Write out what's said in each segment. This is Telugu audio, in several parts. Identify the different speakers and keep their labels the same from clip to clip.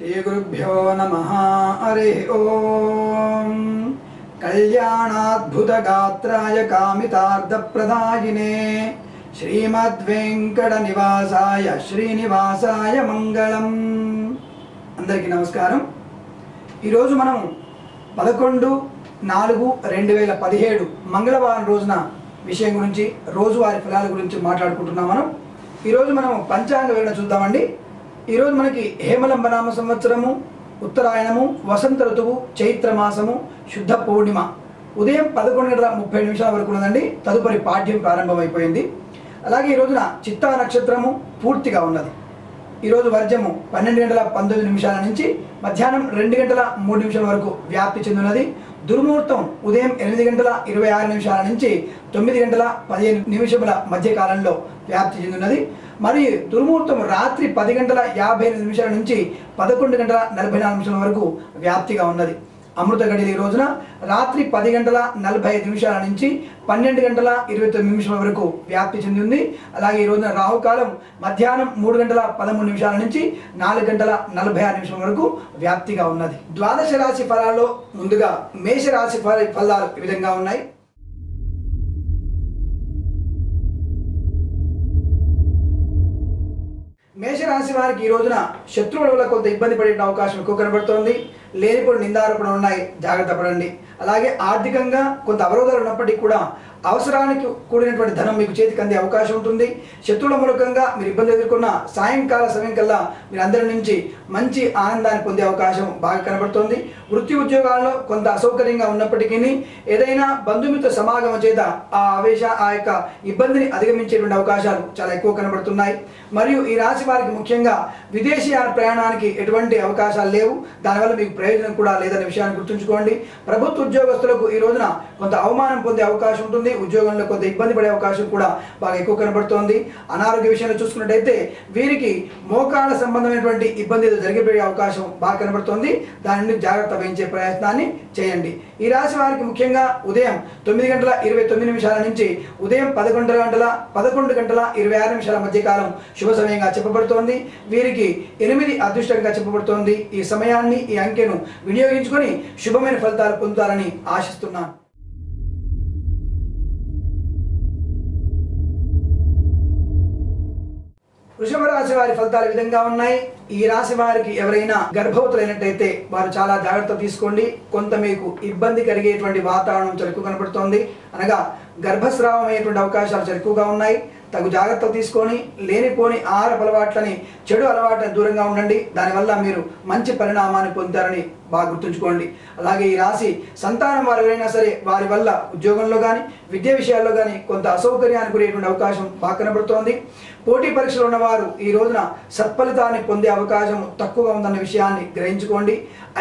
Speaker 1: श्रीगुरुभ्यो नमः। हरिः ओम। कल्याणाद्भुतगात्राय कामितार्थप्रदायिने श्रीमद्वेंकटनिवासाय श्रीनिवासाय मंगलम। अंदरिकी नमस्कारम। ई रोजु మనం 11/4/2017 మంగళవారం రోజున విషయం గురించి రోజువారీ ఫలాల గురించి మాట్లాడుకుంటున్నాం. ఈ రోజు మనం పంచాంగ వివరణ చూద్దామండి. ఈ రోజు మనకి హేమలంబనామ సంవత్సరము, ఉత్తరాయణము, వసంత ఋతువు, చైత్ర మాసము, శుద్ధ పూర్ణిమ ఉదయం 11:30 వరకు ఉన్నదండి. తదుపరి పాఠ్యం ప్రారంభమైపోయింది. అలాగే ఈ రోజున చిత్తా నక్షత్రము పూర్తిగా ఉన్నది. ఈ రోజు వర్జము 12:19 నుంచి మధ్యాహ్నం 2:03 వరకు వ్యాప్తి చెందినది. దుర్ముహూర్తం ఉదయం 8:26 నుంచి 9:15 మధ్య కాలంలో వ్యాప్తి చెందినది. మరియు దుర్ముహూర్తం రాత్రి 10:58 నుంచి 11:44 వరకు వ్యాప్తిగా ఉన్నది. అమృత గడియలు ఈ రోజున రాత్రి 10:45 నుంచి 12:29 వరకు వ్యాప్తి చెందింది. అలాగే ఈ రోజున రాహుకాలం మధ్యాహ్నం 3:13 నుంచి 4:46 వరకు వ్యాప్తిగా ఉన్నది. ద్వాదశ రాశి ఫలాల్లో ముందుగా మేష రాశి ఫలాలు ఈ విధంగా ఉన్నాయి. మేషరాశి వారికి ఈ రోజున శత్రువుల వల్ల కొంత ఇబ్బంది పడే అవకాశం ఎక్కువ కనబడుతోంది. లేనిపోయిన నిందారోపణలు ఉన్నాయి, జాగ్రత్త పడండి. అలాగే ఆర్థికంగా కొంత అవరోధాలు ఉన్నప్పటికీ కూడా అవసరానికి కూడినటువంటి ధనం మీకు చేతికి అందే అవకాశం ఉంటుంది. శత్రువుల మూలకంగా మీరు ఇబ్బంది ఎదుర్కొన్న సాయంకాల సమయం కల్లా మీరు అందరి నుంచి మంచి ఆనందాన్ని పొందే అవకాశం బాగా కనబడుతోంది. వృత్తి ఉద్యోగాల్లో కొంత అసౌకర్యంగా ఉన్నప్పటికీ ఏదైనా బంధుమిత్ర సమాగమం చేత ఆ యొక్క ఇబ్బందిని అధిగమించేటువంటి అవకాశాలు చాలా ఎక్కువ కనబడుతున్నాయి. మరియు ఈ రాశి వారికి ముఖ్యంగా విదేశీ ప్రయాణానికి ఎటువంటి అవకాశాలు లేవు. దానివల్ల మీకు ప్రయోజనం కూడా లేదనే విషయాన్ని గుర్తుంచుకోండి. ప్రభుత్వ ఉద్యోగస్తులకు ఈ రోజున కొంత అవమానం పొందే అవకాశం ఉంటుంది. ఉద్యోగంలో కొంత ఇబ్బంది పడే అవకాశం కూడా బాగా ఎక్కువ కనబడుతోంది. అనారోగ్య విషయంలో చూసుకున్నట్టయితే వీరికి మోకాళ్ళ సంబంధమైనటువంటి ఇబ్బంది జరిగిపోయే అవకాశం బాగా కనబడుతోంది. దాని నుండి జాగ్రత్త వహించే ప్రయత్నాన్ని చేయండి. ఈ రాశి వారికి ముఖ్యంగా ఉదయం 9:29 నుంచి ఉదయం 11:26 మధ్య కాలం శుభ సమయంగా చెప్పబడుతోంది. వీరికి 8 అదృష్టంగా చెప్పబడుతోంది. ఈ సమయాన్ని, ఈ అంకెను వినియోగించుకొని శుభమైన ఫలితాలు పొందుతారని ఆశిస్తున్నాను. వృషభ రాశి వారి ఫలితాలు విధంగా ఉన్నాయి. ఈ రాశి వారికి ఎవరైనా గర్భవతులైనట్టయితే వారు చాలా జాగ్రత్త తీసుకోండి. కొంత మీకు ఇబ్బంది కలిగేటువంటి వాతావరణం చాలా ఎక్కువ కనబడుతోంది. అనగా గర్భస్రావం అయ్యేటువంటి అవకాశాలు చాలా ఎక్కువగా ఉన్నాయి. తగు జాగ్రత్తలు తీసుకొని లేనిపోని ఆహార అలవాట్లని, చెడు అలవాట్లని దూరంగా ఉండండి. దానివల్ల మీరు మంచి పరిణామాన్ని పొందుతారని బాగా గుర్తుంచుకోండి. అలాగే ఈ రాశి సంతానం వారు ఎవరైనా సరే వారి వల్ల ఉద్యోగంలో కానీ విద్యా విషయాల్లో కానీ కొంత అసౌకర్యానికి గురేటువంటి అవకాశం బాగా కనబడుతోంది. పోటీ పరీక్షలు ఉన్నవారు ఈ రోజున సత్ఫలితాన్ని పొందే అవకాశం తక్కువగా ఉందన్న విషయాన్ని గ్రహించుకోండి.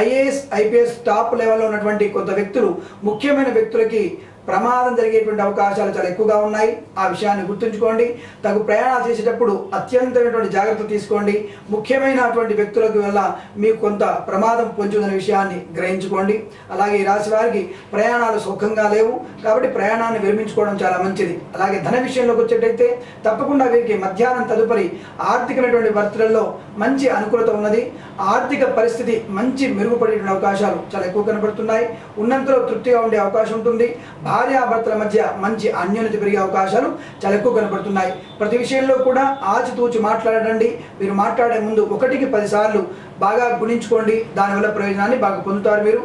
Speaker 1: ఐఏఎస్, ఐపీఎస్ టాప్ లెవెల్లో ఉన్నటువంటి కొంత వ్యక్తులు, ముఖ్యమైన వ్యక్తులకి ప్రమాదం జరిగేటువంటి అవకాశాలు చాలా ఎక్కువగా ఉన్నాయి. ఆ విషయాన్ని గుర్తుంచుకోండి. తగు ప్రయాణాలు చేసేటప్పుడు అత్యంతమైనటువంటి జాగ్రత్త తీసుకోండి. ముఖ్యమైనటువంటి వ్యక్తులకు వల్ల మీకు కొంత ప్రమాదం పొంచుదనే విషయాన్ని గ్రహించుకోండి. అలాగే ఈ రాశి వారికి ప్రయాణాలు సుఖంగా లేవు కాబట్టి ప్రయాణాన్ని విరమించుకోవడం చాలా మంచిది. అలాగే ధన విషయంలోకి వచ్చేటైతే తప్పకుండా వీరికి మధ్యాహ్నం తదుపరి ఆర్థికమైనటువంటి వర్తలలో మంచి అనుకూలత ఉన్నది. ఆర్థిక పరిస్థితి మంచి మెరుగుపడేటువంటి అవకాశాలు చాలా ఎక్కువ కనబడుతున్నాయి. ఉన్నంతలో తృప్తిగా ఉండే అవకాశం ఉంటుంది. భార్యాభర్తల మధ్య మంచి అన్యోన్యత పెరిగే అవకాశాలు చాలా ఎక్కువ కనబడుతున్నాయి. ప్రతి విషయంలో కూడా ఆచితూచి మాట్లాడండి. మీరు మాట్లాడే ముందు 1కి 10 సార్లు బాగా గుణించుకోండి. దానివల్ల ప్రయోజనాన్ని బాగా పొందుతారు మీరు.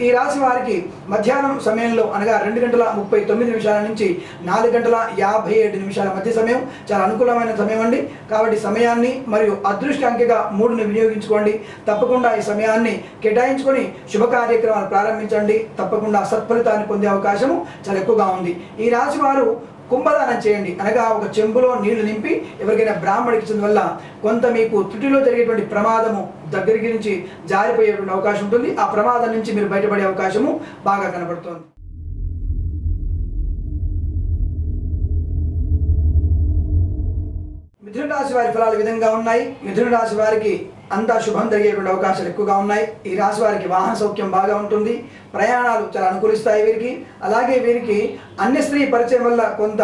Speaker 1: ఈ రాశి వారికి మధ్యాహ్నం సమయంలో అనగా 2:39 నుంచి 4:57 మధ్య సమయం చాలా అనుకూలమైన సమయం అండి. కాబట్టి సమయాన్ని మరియు అదృష్ట అంకెగా 3ని వినియోగించుకోండి. తప్పకుండా ఈ సమయాన్ని కేటాయించుకొని శుభ కార్యక్రమాలు ప్రారంభించండి. తప్పకుండా సత్ఫలితాన్ని పొందే అవకాశం చాలా ఎక్కువగా ఉంది. ఈ రాశి వారు కుంభదానం చేయండి. అనగా ఒక చెంబులో నీళ్లు నింపి ఎవరికైనా బ్రాహ్మడికి ఇచ్చిన వల్ల కొంత మీకు త్రుటిలో జరిగేటువంటి ప్రమాదము దగ్గరికి నుంచి జారిపోయేటువంటి అవకాశం ఉంటుంది. ఆ ప్రమాదం నుంచి మీరు బయటపడే అవకాశము బాగా కనబడుతోంది. మిథున రాశి వారి ఫలాలు విధంగా ఉన్నాయి. మిథున రాశి వారికి అంతా శుభం జరిగేటువంటి అవకాశాలు ఎక్కువగా ఉన్నాయి. ఈ రాశి వారికి వాహన సౌఖ్యం బాగా ఉంటుంది. ప్రయాణాలు చాలా అనుకూలిస్తాయి వీరికి. అలాగే వీరికి అన్య స్త్రీ పరిచయం వల్ల కొంత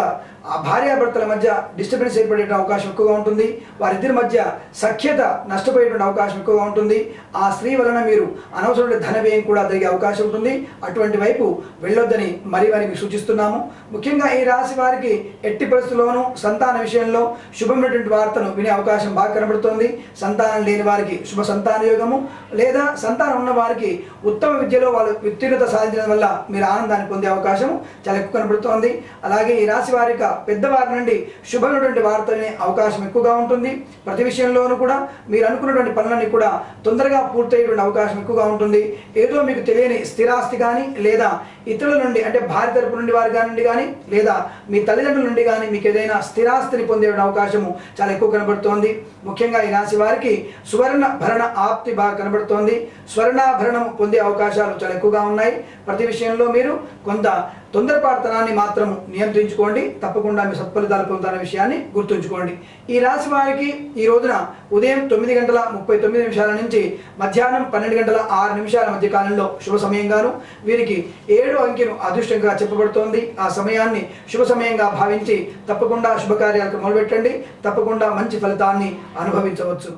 Speaker 1: ఆ భార్యాభర్తల మధ్య డిస్టర్బెన్స్ ఏర్పడే అవకాశం ఎక్కువగా ఉంటుంది. వారిద్దరి మధ్య సఖ్యత నష్టపోయేటువంటి అవకాశం ఎక్కువగా ఉంటుంది. ఆ స్త్రీ వలన మీరు అనవసరమైన ధన వ్యయం కూడా జరిగే అవకాశం ఉంటుంది. అటువంటి వైపు వెళ్ళొద్దని మరీ మీకు సూచిస్తున్నాము. ముఖ్యంగా ఈ రాశి వారికి ఎట్టి పరిస్థితుల్లోనూ సంతాన విషయంలో శుభమైనటువంటి వార్తను వినే అవకాశం బాగా కనబడుతోంది. సంతానం లేని వారికి శుభ సంతాన యోగము, లేదా సంతానం ఉన్న వారికి ఉత్తమ విద్యలో వాళ్ళు ఉత్తీర్ణత సాధించడం వల్ల మీరు ఆనందాన్ని పొందే అవకాశం చాలా ఎక్కువ కనబడుతోంది. అలాగే ఈ రాశి వారి పెద్దవారి నుండి శుభమైనటువంటి వార్తలు వినే అవకాశం ఎక్కువగా ఉంటుంది. ప్రతి విషయంలోనూ కూడా మీరు అనుకున్నటువంటి పనులన్నీ కూడా తొందరగా పూర్తయ్యేటువంటి అవకాశం ఎక్కువగా ఉంటుంది. ఏదో మీకు తెలియని స్థిరాస్తి కానీ, లేదా ఇతరుల నుండి అంటే భార్య తరపు నుండి వారి నుండి కానీ, లేదా మీ తల్లిదండ్రుల నుండి కానీ మీకు ఏదైనా స్థిరాస్తిని పొందే అవకాశము చాలా ఎక్కువ కనబడుతోంది. ముఖ్యంగా ఈ రాశి వారికి సువర్ణ భరణ ఆప్తి బాగా కనబడుతోంది. స్వర్ణాభరణం పొందే అవకాశాలు చాలా ఎక్కువగా ఉన్నాయి. ప్రతి విషయంలో మీరు కొంత తొందరపాటుతనాన్ని మాత్రం నియంత్రించుకోండి. తప్పకుండా మీ సత్ఫలితాలు పొందుతున్న విషయాన్ని గుర్తుంచుకోండి. ఈ రాశి వారికి ఈ రోజున ఉదయం 9:39 నుంచి మధ్యాహ్నం 12:06 మధ్య కాలంలో శుభ సమయంగాను, వీరికి 7 అంకెను అదృష్టంగా చెప్పబడుతోంది. ఆ సమయాన్ని శుభ సమయంగా భావించి తప్పకుండా శుభకార్యాలకు మొదలుపెట్టండి. తప్పకుండా మంచి ఫలితాన్ని అనుభవించవచ్చు.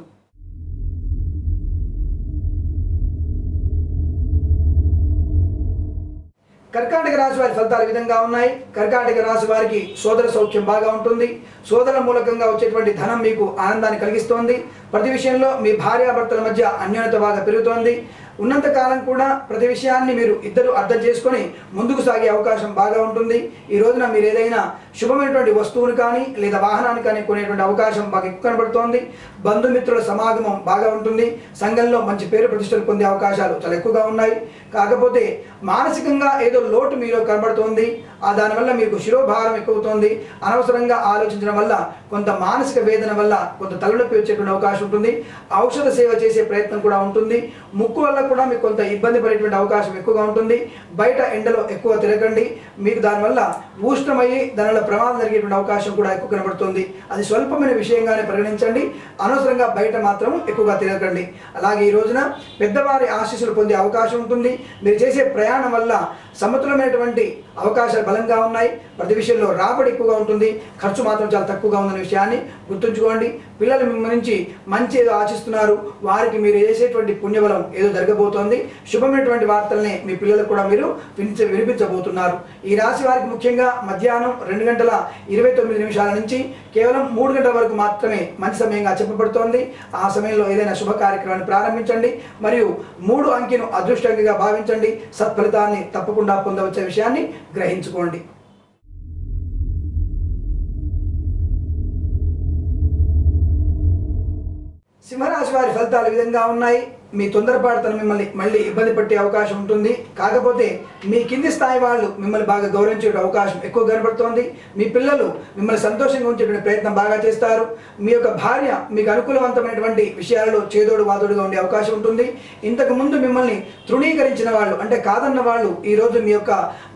Speaker 1: కర్కాటక రాశి వారి ఫలితాలు ఈ విధంగా ఉన్నాయి. కర్కాటక రాశి వారికి సోదర సౌఖ్యం బాగా ఉంటుంది. సోదరుల మూలకంగా వచ్చేటువంటి ధనం మీకు ఆనందాన్ని కలిగిస్తోంది. ప్రతి విషయంలో మీ భార్యాభర్తల మధ్య అన్యోన్యత బాగా పెరుగుతోంది. ఉన్నంత కాలం కూడా ప్రతి విషయాన్ని మీరు ఇద్దరు అర్థం చేసుకొని ముందుకు సాగే అవకాశం బాగా ఉంటుంది. ఈ రోజున మీరు ఏదైనా శుభమైనటువంటి వస్తువును కానీ, లేదా వాహనాన్ని కానీ కొనేటువంటి అవకాశం బాగా ఎక్కువ కనబడుతోంది. బంధుమిత్రుల సమాగమం బాగా ఉంటుంది. సంఘంలో మంచి పేరు ప్రతిష్టలు పొందే అవకాశాలు చాలా ఎక్కువగా ఉన్నాయి. కాకపోతే మానసికంగా ఏదో లోటు మీలో కనబడుతోంది. దానివల్ల మీకు శిరోభారం ఎక్కువవుతోంది. అనవసరంగా ఆలోచించడం వల్ల కొంత మానసిక వేదన వల్ల కొంత తలనొప్పి వచ్చేటువంటి అవకాశం ఉంటుంది. ఔషధ సేవ చేసే ప్రయత్నం కూడా ఉంటుంది. ముక్కు వల్ల కూడా మీకు కొంత ఇబ్బంది పడేటువంటి అవకాశం ఎక్కువగా ఉంటుంది. బయట ఎండలో ఎక్కువ తిరగండి. మీకు దానివల్ల ఉష్ణమయ్యి దానివల్ల ప్రమాదం జరిగేటువంటి అవకాశం కూడా ఎక్కువ కనబడుతుంది. అది స్వల్పమైన విషయంగానే పరిగణించండి. అనవసరంగా బయట మాత్రం ఎక్కువగా తిరగండి. అలాగే ఈ రోజున పెద్దవారి ఆశీస్సులు పొందే అవకాశం ఉంటుంది. మీరు చేసే ప్రయాణం వల్ల సమతులమైనటువంటి అవకాశాలు బలంగా ఉన్నాయి. ప్రతి విషయంలో రాబడి ఎక్కువగా ఉంటుంది. ఖర్చు మాత్రం చాలా తక్కువగా ఉందనే విషయాన్ని గుర్తుంచుకోండి. పిల్లలు మిమ్మల్ని నుంచి మంచి ఏదో ఆశిస్తున్నారు. వారికి మీరు చేసేటువంటి పుణ్యబలం ఏదో జరగబోతోంది. శుభమైనటువంటి వార్తల్ని మీ పిల్లలకు కూడా మీరు వినిపించబోతున్నారు. ఈ రాశి వారికి ముఖ్యంగా మధ్యాహ్నం 2:29 నుంచి కేవలం 3 గంటల వరకు మాత్రమే మంచి సమయంగా చెప్పబడుతోంది. ఆ సమయంలో ఏదైనా శుభ కార్యక్రమాన్ని ప్రారంభించండి. మరియు 3 అంకెను అదృష్టంగా భావించండి. సత్ఫలితాన్ని తప్పకుండా పొందవచ్చే విషయాన్ని గ్రహించుకోండి. సింహరాశి వారి ఫలితాలు ఈ విధంగా ఉన్నాయి. మీ తొందరపాటుతనం మిమ్మల్ని మళ్ళీ ఇబ్బంది పట్టే అవకాశం ఉంటుంది. కాకపోతే మీ కింది స్థాయి వాళ్ళు మిమ్మల్ని బాగా గౌరవించే అవకాశం ఎక్కువ కనబడుతోంది. మీ పిల్లలు మిమ్మల్ని సంతోషంగా ఉంచేటువంటి ప్రయత్నం బాగా చేస్తారు. మీ యొక్క భార్య మీకు అనుకూలవంతమైనటువంటి విషయాలలో చేదోడు వాదోడుగా ఉండే అవకాశం ఉంటుంది. ఇంతకు ముందు మిమ్మల్ని తృణీకరించిన వాళ్ళు అంటే కాదన్న వాళ్ళు ఈరోజు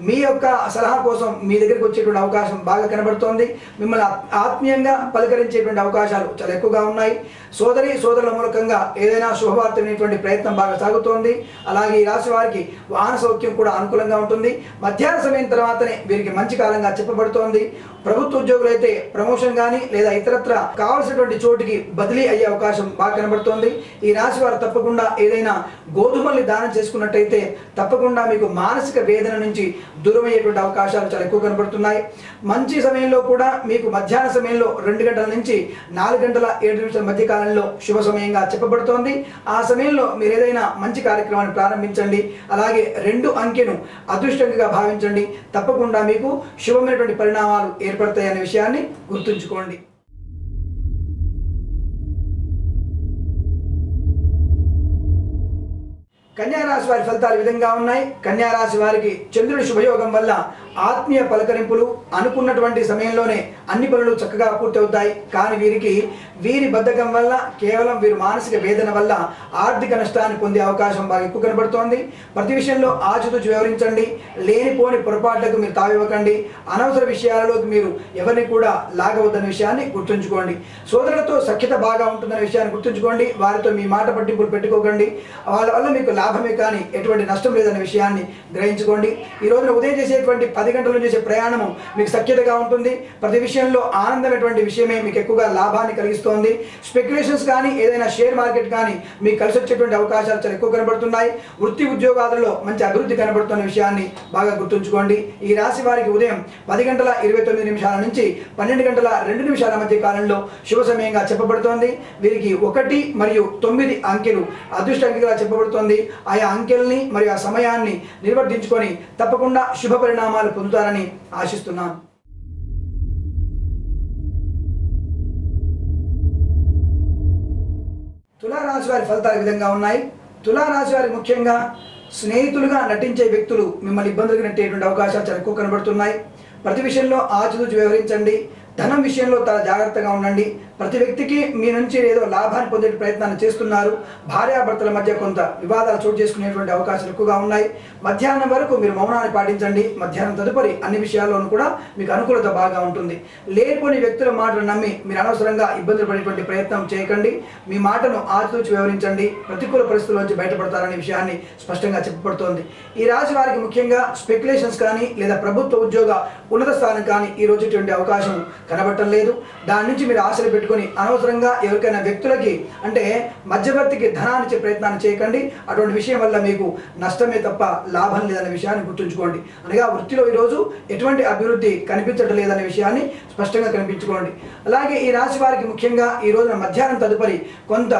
Speaker 1: మీ యొక్క సలహా కోసం మీ దగ్గరికి వచ్చేటువంటి అవకాశం బాగా కనబడుతోంది. మిమ్మల్ని ఆత్మీయంగా పలకరించేటువంటి అవకాశాలు చాలా ఎక్కువగా ఉన్నాయి. సోదరుల మూలకంగా ఏదైనా శుభవార్త వినేటువంటి ప్రయత్నం బాగా సాగుతోంది. అలాగే ఈ రాశి వారికి వాహన సౌఖ్యం కూడా అనుకూలంగా ఉంటుంది. మధ్యాహ్న సమయం తర్వాతనే వీరికి మంచి కాలంగా చెప్పబడుతోంది. ప్రభుత్వ ఉద్యోగులు అయితే ప్రమోషన్ కానీ, లేదా ఇతరత్ర కావలసినటువంటి చోటికి బదిలీ అయ్యే అవకాశం బాగా కనబడుతోంది. ఈ రాశి వారు తప్పకుండా ఏదైనా గోధుమల్ని దానం చేసుకున్నట్టయితే తప్పకుండా మీకు మానసిక వేదన నుంచి దూరం అయ్యేటువంటి అవకాశాలు చాలా ఎక్కువ కనబడుతున్నాయి. మంచి సమయంలో కూడా మీకు మధ్యాహ్న సమయంలో 2 గంటల నుంచి 4:07 మధ్య కాలంలో శుభ సమయంగా చెప్పబడుతోంది. ఆ సమయంలో మీరు ఏదైనా మంచి కార్యక్రమాన్ని ప్రారంభించండి. అలాగే 2 అంకెను అదృష్టంగా భావించండి. తప్పకుండా మీకు శుభమైనటువంటి పరిణామాలు ఏర్పడతాయనే విషయాన్ని గుర్తుంచుకోండి. కన్యారాశి వారి ఫలితాలు ఈ విధంగా ఉన్నాయి. కన్యారాశి వారికి చంద్రుడి శుభయోగం వల్ల ఆత్మీయ పలకరింపులు అనుకున్నటువంటి సమయంలోనే అన్ని పనులు చక్కగా పూర్తవుతాయి. కానీ వీరి బద్ధకం వల్ల కేవలం వీరి మానసిక వేదన వల్ల ఆర్థిక నష్టాన్ని పొందే అవకాశం బాగా ఎక్కువ కనబడుతోంది. ప్రతి విషయంలో ఆచితూచి వ్యవహరించండి. లేనిపోని పొరపాట్లకు మీరు తావివ్వకండి. అనవసర విషయాలలోకి మీరు ఎవరిని కూడా లాగవద్దనే విషయాన్ని గుర్తుంచుకోండి. సోదరులతో సఖ్యత బాగా ఉంటుందనే విషయాన్ని గుర్తుంచుకోండి. వారితో మీ మాట పట్టింపులు పెట్టుకోకండి. వాళ్ళ వల్ల మీకు లాభమే కానీ ఎటువంటి నష్టం లేదనే విషయాన్ని గ్రహించుకోండి. ఈ రోజున ఉదయం చేసేటువంటి 10 గంటలు చేసే ప్రయాణము మీకు సఖ్యతగా ఉంటుంది. ప్రతి విషయంలో ఆనందమైనటువంటి విషయమే మీకు ఎక్కువగా లాభాన్ని కలిగిస్తోంది. స్పెక్యులేషన్స్ కానీ ఏదైనా షేర్ మార్కెట్ కానీ మీకు కలిసి వచ్చేటువంటి అవకాశాలు చాలా ఎక్కువ కనబడుతున్నాయి. వృత్తి ఉద్యోగాలలో మంచి అభివృద్ధి కనబడుతున్న విషయాన్ని బాగా గుర్తుంచుకోండి. ఈ రాశి వారికి ఉదయం 10:29 నుంచి 12:02 మధ్య కాలంలో శుభ సమయంగా చెప్పబడుతోంది. వీరికి 1 మరియు 9 అంకెలు అదృష్ట అంకెగా చెప్పబడుతోంది. ఆయా అంకెల్ని మరియు ఆ సమయాన్ని నిర్వర్తించుకొని తప్పకుండా శుభ పరిణామాలు పొందుతారని ఆశిస్తున్నాను. తులారాశి వారి ఫలితాలు ఈ విధంగా ఉన్నాయి. తులారాశి వారి ముఖ్యంగా స్నేహితులుగా నటించే వ్యక్తులు మిమ్మల్ని ఇబ్బందులకు నెట్టేటువంటి అవకాశాలు చాలా ఎక్కువ కనబడుతున్నాయి. ప్రతి విషయంలో ఆచితూచి వ్యవహరించండి. ధనం విషయంలో చాలా జాగ్రత్తగా ఉండండి. ప్రతి వ్యక్తికి మీ నుంచి ఏదో లాభాన్ని పొందే ప్రయత్నాన్ని చేస్తున్నారు. భార్యాభర్తల మధ్య కొంత వివాదాలు చోటు చేసుకునేటువంటి అవకాశాలు ఎక్కువగా ఉన్నాయి. మధ్యాహ్నం వరకు మీరు మౌనాన్ని పాటించండి. మధ్యాహ్నం తదుపరి అన్ని విషయాల్లోనూ కూడా మీకు అనుకూలత బాగా ఉంటుంది. లేనిపోని వ్యక్తుల మాటలు నమ్మి మీరు అనవసరంగా ఇబ్బందులు పడేటువంటి ప్రయత్నం చేయకండి. మీ మాటను ఆచితూచి వ్యవహరించండి. ప్రతికూల పరిస్థితుల నుంచి బయటపడతారనే విషయాన్ని స్పష్టంగా చెప్పబడుతోంది. ఈ రాశి వారికి ముఖ్యంగా స్పెక్యులేషన్స్ కానీ లేదా ప్రభుత్వ ఉద్యోగ ఉన్నత స్థానం కానీ ఈ రోజు ఇటువంటి అవకాశం కనబడటం లేదు. దాని నుంచి మీరు ఆశలు పెట్టుకొని అనవసరంగా ఎవరికైనా వ్యక్తులకి అంటే మధ్యవర్తికి ధనాన్ని ఇచ్చే ప్రయత్నాన్ని చేయకండి. అటువంటి విషయం వల్ల మీకు నష్టమే తప్ప లాభం లేదనే విషయాన్ని గుర్తుంచుకోండి. అనగా వృత్తిలో ఈరోజు ఎటువంటి అభివృద్ధి కనిపించడం లేదనే విషయాన్ని స్పష్టంగా కనిపించుకోండి. అలాగే ఈ రాశి వారికి ముఖ్యంగా ఈ రోజున మధ్యాహ్నం తదుపరి కొంత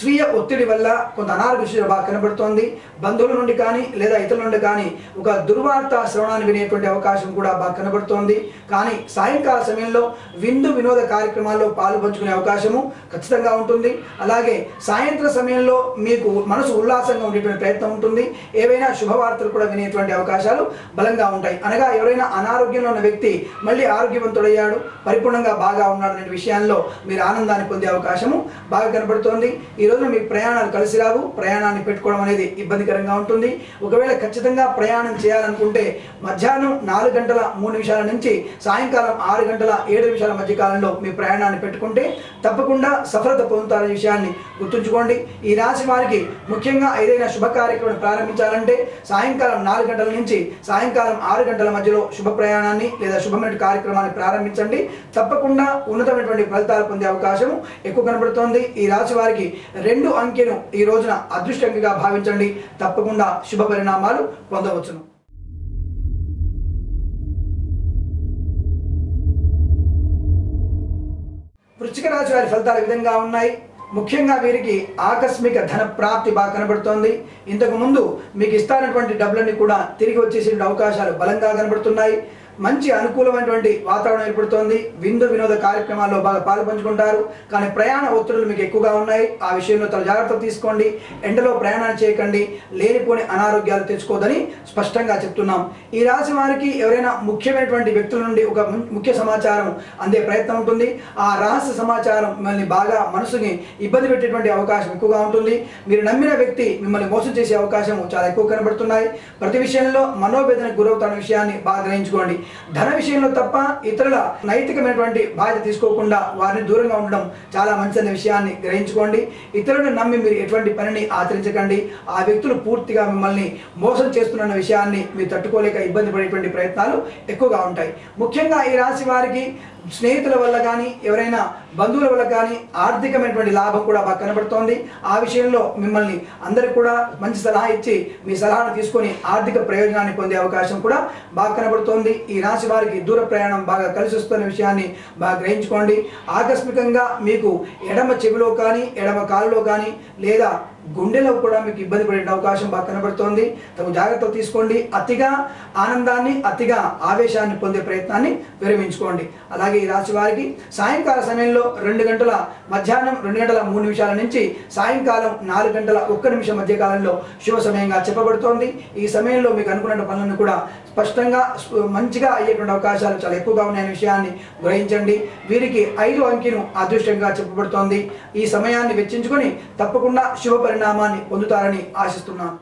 Speaker 1: స్వీయ ఒత్తిడి వల్ల కొంత అనారోగ్య బాగా కనబడుతోంది. బంధువుల నుండి కానీ లేదా ఇతరుల నుండి కానీ ఒక దుర్వార్త శ్రవణాన్ని వినేటువంటి అవకాశం కూడా బాగా కనబడుతోంది. కానీ సాయంకాల సమయంలో విందు వినోద కార్యక్రమాల్లో పాలు పంచుకునే అవకాశము ఖచ్చితంగా ఉంటుంది. అలాగే సాయంత్రం సమయంలో మీకు మనసు ఉల్లాసంగా ఉండేటువంటి ప్రయత్నం ఉంటుంది. ఏవైనా శుభవార్తలు కూడా వినేటువంటి అవకాశాలు బలంగా ఉంటాయి. అనగా ఎవరైనా అనారోగ్యంలో ఉన్న వ్యక్తి మళ్ళీ ఆరోగ్యవంతుడయ్యాడు, పరిపూర్ణంగా బాగా ఉన్నాడు అనే విషయాల్లో మీరు ఆనందాన్ని పొందే అవకాశము బాగా కనబడుతోంది. ఈ రోజు మీ ప్రయాణాలు కలిసి రావు. ప్రయాణాన్ని పెట్టుకోవడం అనేది ఇబ్బందికరంగా ఉంటుంది. ఒకవేళ ఖచ్చితంగా ప్రయాణం చేయాలనుకుంటే మధ్యాహ్నం 4:03 నుంచి సాయంకాలం 6:07 మధ్య కాలంలో మీ ప్రయాణాన్ని పెట్టుకుంటే తప్పకుండా సఫలత పొందుతారనే విషయాన్ని గుర్తుంచుకోండి. ఈ రాశి వారికి ముఖ్యంగా ఏదైనా శుభ కార్యక్రమం ప్రారంభించాలంటే సాయంకాలం 4 గంటల నుంచి సాయంకాలం 6 గంటల మధ్యలో శుభ ప్రయాణాన్ని లేదా శుభమైన కార్యక్రమాన్ని ప్రారంభించండి. తప్పకుండా ఉన్నతమైనటువంటి ఫలితాలు పొందే అవకాశం ఎక్కువ కనబడుతోంది. ఈ రాశి వారికి 2 అంకెను ఈ రోజున అదృష్ట అంకెగా భావించండి. తప్పకుండా శుభ పరిణామాలు పొందవచ్చును. వృశ్చిక రాశి వారి ఫలితాలు ఈ విధంగా ఉన్నాయి. ముఖ్యంగా వీరికి ఆకస్మిక ధన ప్రాప్తి బాగా కనబడుతోంది. ఇంతకు ముందు మీకు ఇస్తానటువంటి డబ్బులన్నీ కూడా తిరిగి వచ్చేసే అవకాశాలు బలంగా కనబడుతున్నాయి. మంచి అనుకూలమైనటువంటి వాతావరణం ఏర్పడుతోంది. విందు వినోద కార్యక్రమాల్లో బాగా పాలు పంచుకుంటారు. కానీ ప్రయాణ ఒత్తిడులు మీకు ఎక్కువగా ఉన్నాయి. ఆ విషయంలో తల జాగ్రత్తలు తీసుకోండి. ఎండలో ప్రయాణాలు చేయకండి. లేనిపోని అనారోగ్యాలు తెచ్చుకోదని స్పష్టంగా చెప్తున్నాం. ఈ రాశి వారికి ఎవరైనా ముఖ్యమైనటువంటి వ్యక్తుల నుండి ఒక ముఖ్య సమాచారం అందే ప్రయత్నం ఉంటుంది. ఆ రహస్య సమాచారం మిమ్మల్ని బాగా మనసుని ఇబ్బంది పెట్టేటువంటి అవకాశం ఎక్కువగా ఉంటుంది. మీరు నమ్మిన వ్యక్తి మిమ్మల్ని మోసం చేసే అవకాశం చాలా ఎక్కువ కనబడుతున్నాయి. ప్రతి విషయంలో మనోవేదనకు గురవుతున్న విషయాన్ని బాగా గ్రహించుకోండి. ధన విషయంలో తప్ప ఇతరుల నైతికమైనటువంటి బాధ్యత తీసుకోకుండా వారిని దూరంగా ఉండడం చాలా మంచిదనే విషయాన్ని గ్రహించుకోండి. ఇతరులను నమ్మి మీరు ఎటువంటి పనిని ఆచరించకండి. ఆ వ్యక్తులు పూర్తిగా మిమ్మల్ని మోసం చేస్తున్న విషయాన్ని మీరు తట్టుకోలేక ఇబ్బంది పడేటువంటి ప్రయత్నాలు ఎక్కువగా ఉంటాయి. ముఖ్యంగా ఈ రాశి వారికి స్నేహితుల వల్ల కానీ ఎవరైనా బంధువుల వల్ల కానీ ఆర్థికమైనటువంటి లాభం కూడా బాగా కనబడుతోంది. ఆ విషయంలో మిమ్మల్ని అందరికీ కూడా మంచి సలహా ఇచ్చి మీ సలహాను తీసుకొని ఆర్థిక ప్రయోజనాన్ని పొందే అవకాశం కూడా బాగా కనబడుతోంది. ఈ రాశి వారికి దూర ప్రయాణం బాగా కలిసి వస్తున్న విషయాన్ని బాగా గ్రహించుకోండి. ఆకస్మికంగా మీకు ఎడమ చెవిలో కానీ ఎడమ కాలులో కానీ లేదా గుండెలో కూడా మీకు ఇబ్బంది పడే అవకాశం బాగా కనబడుతోంది. తగు జాగ్రత్తలు తీసుకోండి. అతిగా ఆనందాన్ని అతిగా ఆవేశాన్ని పొందే ప్రయత్నాన్ని విరమించుకోండి. అలాగే ఈ రాశి వారికి సాయంకాల సమయంలో మధ్యాహ్నం 2:03 నుంచి సాయంకాలం 4:01 మధ్య కాలంలో శుభ సమయంగా చెప్పబడుతోంది. ఈ సమయంలో మీకు అనుకున్న పనులను కూడా స్పష్టంగా మంచిగా అయ్యేటువంటి అవకాశాలు చాలా ఎక్కువగా ఉన్నాయనే విషయాన్ని గ్రహించండి. వీరికి 5 అంకెను అదృష్టంగా చెప్పబడుతోంది. ఈ సమయాన్ని వెచ్చించుకొని తప్పకుండా శుభ పరిణామాన్ని పొందుతారని ఆశిస్తున్నాను.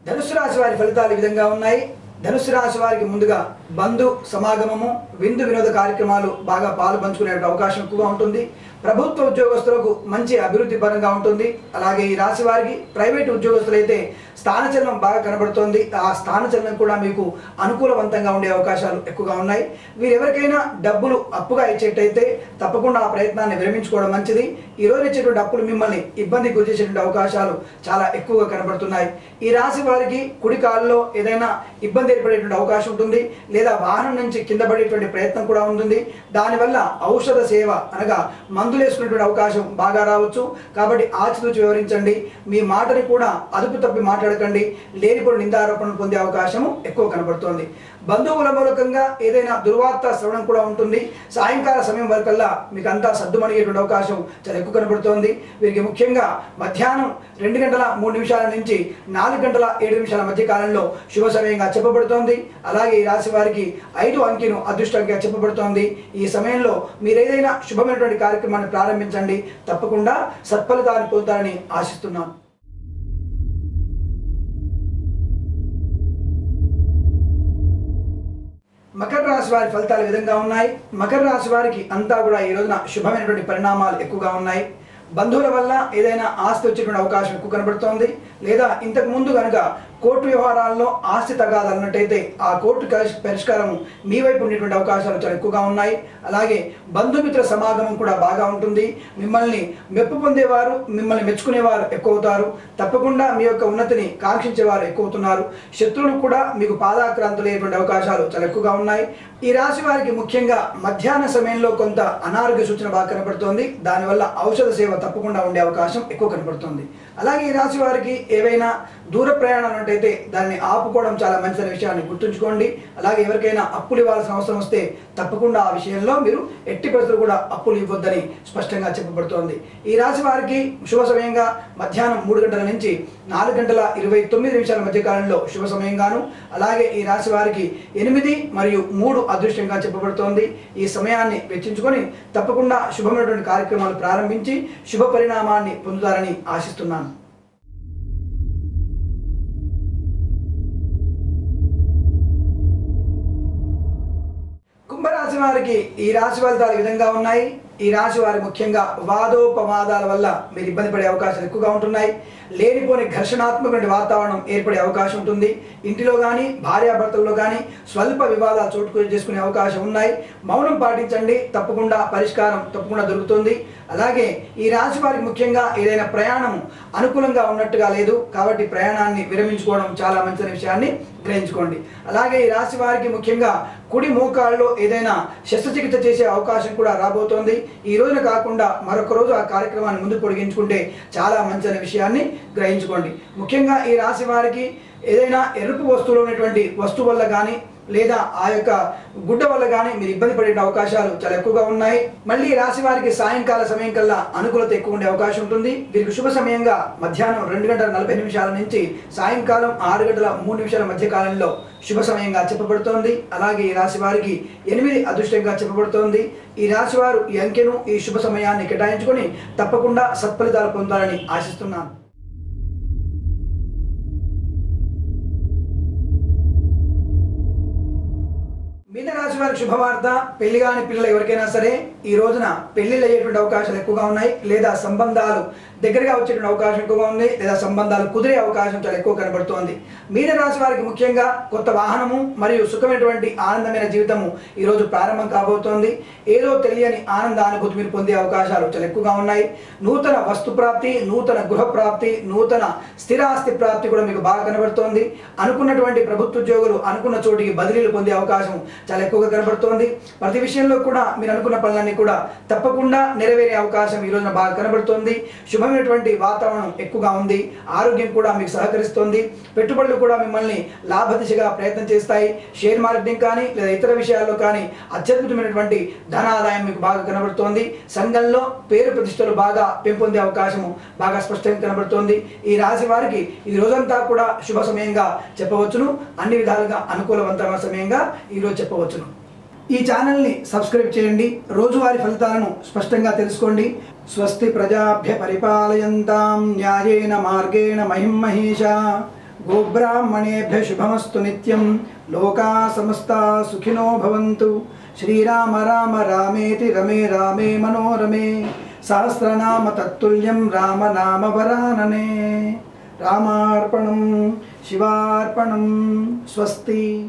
Speaker 1: ధనుసు రాశి వారి ఫలితాలు ఈ విధంగా ఉన్నాయి. ధనుసు రాశి వారికి ముందుగా బంధు సమాగమము విందు వినోద కార్యక్రమాలు బాగా పాలు పంచుకునే అవకాశం ఎక్కువగా ఉంటుంది. ప్రభుత్వ ఉద్యోగస్తులకు మంచి అభివృద్ధి పరంగా ఉంటుంది. అలాగే ఈ రాశి వారికి ప్రైవేట్ ఉద్యోగస్తులైతే స్థానచలనం బాగా కనబడుతోంది. ఆ స్థానచలనం కూడా మీకు అనుకూలవంతంగా ఉండే అవకాశాలు ఎక్కువగా ఉన్నాయి. వీరెవరికైనా డబ్బులు అప్పుగా ఇచ్చేటైతే తప్పకుండా ఆ ప్రయత్నాన్ని విరమించుకోవడం మంచిది. ఈ రోజు ఇచ్చేటువంటి అప్పులు మిమ్మల్ని ఇబ్బంది గురి చేసేటువంటి అవకాశాలు చాలా ఎక్కువగా కనబడుతున్నాయి. ఈ రాశి వారికి కుడి కాలులో ఏదైనా ఇబ్బంది ఏర్పడేటువంటి అవకాశం ఉంటుంది, లేదా వాహనం నుంచి కింద పడేటువంటి ప్రయత్నం కూడా ఉంటుంది. దానివల్ల ఔషధ సేవ అనగా మందులు వేసుకునేటువంటి అవకాశం బాగా రావచ్చు. కాబట్టి ఆచితూచి వివరించండి. మీ మాటని కూడా అదుపు తప్పి మాట్లాడకండి. లేనిపోయిన నిందారోపణలు పొందే అవకాశం ఎక్కువ కనబడుతోంది. బంధువుల మూలకంగా ఏదైనా దుర్వార్త శ్రవణం కూడా ఉంటుంది. సాయంకాల సమయం వరకల్లా మీకు అంతా సర్దుమణిగేటువంటి అవకాశం చాలా ఎక్కువ కనబడుతోంది. వీరికి ముఖ్యంగా మధ్యాహ్నం 2:03 నుంచి 4:07 మధ్య కాలంలో శుభ సమయంగా చెప్పబడుతోంది. అలాగే ఈ రాశి వారికి 5 అంకెను అదృష్టంగా చెప్పబడుతోంది. ఈ సమయంలో మీరు ఏదైనా శుభమైనటువంటి కార్యక్రమాన్ని ప్రారంభించండి. తప్పకుండా సత్ఫలితాన్ని పొందుతారని ఆశిస్తున్నాను. మకర రాశి వారి ఫలితాలు విధంగా ఉన్నాయి. మకర రాశి వారికి అంతా కూడా ఈ రోజున శుభమైనటువంటి పరిణామాలు ఎక్కువగా ఉన్నాయి. బంధువుల వల్ల ఏదైనా ఆస్తి వచ్చేటువంటి అవకాశం ఎక్కువ కనబడుతోంది. లేదా ఇంతకు ముందు కనుక కోర్టు వ్యవహారాల్లో ఆస్తి తగాదన్నట్టయితే ఆ కోర్టు పరిష్కారం మీ వైపు ఉండేటువంటి అవకాశాలు చాలా ఎక్కువగా ఉన్నాయి. అలాగే బంధుమిత్ర సమాగమం కూడా బాగా ఉంటుంది. మిమ్మల్ని మెప్పు పొందేవారు, మిమ్మల్ని మెచ్చుకునేవారు ఎక్కువ అవుతారు. తప్పకుండా మీ యొక్క ఉన్నతిని కాంక్షించేవారు ఎక్కువ అవుతున్నారు. శత్రువులు కూడా మీకు పాదాక్రాంతులయ్యేటువంటి అవకాశాలు చాలా ఎక్కువగా ఉన్నాయి. ఈ రాశి వారికి ముఖ్యంగా మధ్యాహ్న సమయంలో కొంత అనారోగ్య సూచన బాగా కనపడుతోంది. దానివల్ల ఔషధ సేవ తప్పకుండా ఉండే అవకాశం ఎక్కువ కనపడుతుంది. అలాగే ఈ రాశి వారికి ఏవైనా దూర ప్రయాణాలు ఉన్నట్టయితే దాన్ని ఆపుకోవడం చాలా మంచిదనే విషయాన్ని గుర్తుంచుకోండి. అలాగే ఎవరికైనా అప్పులు ఇవ్వాల్సిన అవసరం వస్తే తప్పకుండా ఆ విషయంలో మీరు ఎట్టి పరిస్థితులు కూడా అప్పులు ఇవ్వద్దని స్పష్టంగా చెప్పబడుతోంది. ఈ రాశి వారికి శుభ సమయంగా మధ్యాహ్నం 3 గంటల నుంచి 4:29 మధ్య కాలంలో శుభ సమయంగాను, అలాగే ఈ రాశి వారికి 8 మరియు 3 అదృష్టంగా చెప్పబడుతోంది. ఈ సమయాన్ని వెచ్చించుకొని తప్పకుండా శుభమైనటువంటి కార్యక్రమాలు ప్రారంభించి శుభ పరిణామాన్ని పొందుతారని ఆశిస్తున్నాను. కుంభరాశి వారికి ఈ రాశి ఫలితాలు ఈ విధంగా ఉన్నాయి. ఈ రాశి వారి ముఖ్యంగా వాదోపవాదాల వల్ల మీరు ఇబ్బంది పడే అవకాశాలు ఎక్కువగా ఉంటున్నాయి. లేనిపోని ఘర్షణాత్మక వాతావరణం ఏర్పడే అవకాశం ఉంటుంది. ఇంటిలో కానీ భార్యాభర్తల్లో కానీ స్వల్ప వివాదాలు చోటు చేసుకునే అవకాశం ఉన్నాయి. మౌనం పాటించండి. తప్పకుండా పరిష్కారం తప్పకుండా దొరుకుతుంది. అలాగే ఈ రాశి వారికి ముఖ్యంగా ఏదైనా ప్రయాణం అనుకూలంగా ఉన్నట్టుగా లేదు. కాబట్టి ప్రయాణాన్ని విరమించుకోవడం చాలా మంచి విషయాన్ని గ్రహించుకోండి. అలాగే ఈ రాశి వారికి ముఖ్యంగా కుడి మోకాళ్ళలో ఏదైనా శస్త్రచికిత్స చేసే అవకాశం కూడా రాబోతోంది. ఈ రోజున కాకుండా మరొక రోజు ఆ కార్యక్రమాన్ని ముందుకు పొడిగించుకుంటే చాలా మంచి అనే విషయాన్ని గ్రహించుకోండి. ముఖ్యంగా ఈ రాశి వారికి ఏదైనా ఎరుపు వస్తువులో ఉన్నటువంటి వస్తువు వల్ల కానీ లేదా ఆ యొక్క గుడ్డ వల్ల కానీ మీరు ఇబ్బంది పడే అవకాశాలు చాలా ఎక్కువగా ఉన్నాయి. మళ్ళీ రాశి వారికి సాయంకాల సమయం కల్లా అనుకూలత ఎక్కువ ఉండే అవకాశం ఉంటుంది. వీరికి శుభ సమయంగా మధ్యాహ్నం 2:40 నుంచి సాయంకాలం 6:03 మధ్య కాలంలో శుభ సమయంగా చెప్పబడుతోంది. అలాగే ఈ రాశి వారికి 8 అదృష్టంగా చెప్పబడుతోంది. ఈ రాశి వారు ఈ అంకెను ఈ శుభ సమయాన్ని కేటాయించుకొని తప్పకుండా సత్ఫలితాలు పొందాలని ఆశిస్తున్నాను. మీన రాశి వారికి శుభవార్త. పెళ్లి కాని పిల్లలు ఎవరికైనా సరే ఈ రోజున పెళ్లిళ్ళు అయ్యేటువంటి అవకాశాలు ఎక్కువగా ఉన్నాయి. లేదా సంబంధాలు దగ్గరగా వచ్చేటువంటి అవకాశం ఎక్కువగా ఉంది. లేదా సంబంధాలు కుదిరే అవకాశం చాలా ఎక్కువ కనబడుతోంది. మీన రాశి వారికి ముఖ్యంగా కొత్త వాహనము మరియు సుఖమైనటువంటి ఆనందమైన జీవితము ఈరోజు ప్రారంభం కాబోతోంది. ఏదో తెలియని ఆనంద అనుభూతి మీరు పొందే అవకాశాలు చాలా ఎక్కువగా ఉన్నాయి. నూతన వస్తు ప్రాప్తి, నూతన గృహ ప్రాప్తి, నూతన స్థిరాస్తి ప్రాప్తి కూడా మీకు బాగా కనబడుతోంది. అనుకున్నటువంటి ప్రభుత్వ ఉద్యోగులు అనుకున్న చోటికి బదిలీలు పొందే అవకాశం చాలా ఎక్కువగా కనబడుతోంది. ప్రతి విషయంలో కూడా మీరు అనుకున్న పనులన్నీ కూడా తప్పకుండా నెరవేరే అవకాశం ఈ రోజున బాగా కనబడుతోంది. శుభమైనటువంటి వాతావరణం ఎక్కువగా ఉంది. ఆరోగ్యం కూడా మీకు సహకరిస్తోంది. పెట్టుబడులు కూడా మిమ్మల్ని లాభదిశగా ప్రయత్నం చేస్తాయి. షేర్ మార్కెటింగ్ కానీ లేదా ఇతర విషయాల్లో కానీ అత్యద్భుతమైనటువంటి ధనాదాయం మీకు బాగా కనబడుతోంది. సంఘంలో పేరు ప్రతిష్టలు బాగా పెంపొందే అవకాశము బాగా స్పష్టంగా కనబడుతోంది. ఈ రాశి వారికి ఈ రోజంతా కూడా శుభ సమయంగా చెప్పవచ్చును. అన్ని విధాలుగా అనుకూలవంతమైన సమయంగా ఈరోజు చెప్పవచ్చును. ఈ ఛానల్ని సబ్స్క్రైబ్ చేయండి. రోజువారీ ఫలితాలను స్పష్టంగా తెలుసుకోండి. స్వస్తి ప్రజాభ్య పరిపాలయంతాం న్యాయేన మార్గేణ మహిం మహేషా. గోబ్రాహ్మణేభ్య శుభమస్తు నిత్యం. లోకా సమస్తా సుఖినో భవంతు. శ్రీరామ రామ రామేతి రమే రామే మనోరమే. సహస్రనామ తత్తుల్యం రామనామ వరాననే. రామార్పణం శివార్పణం. స్వస్తి.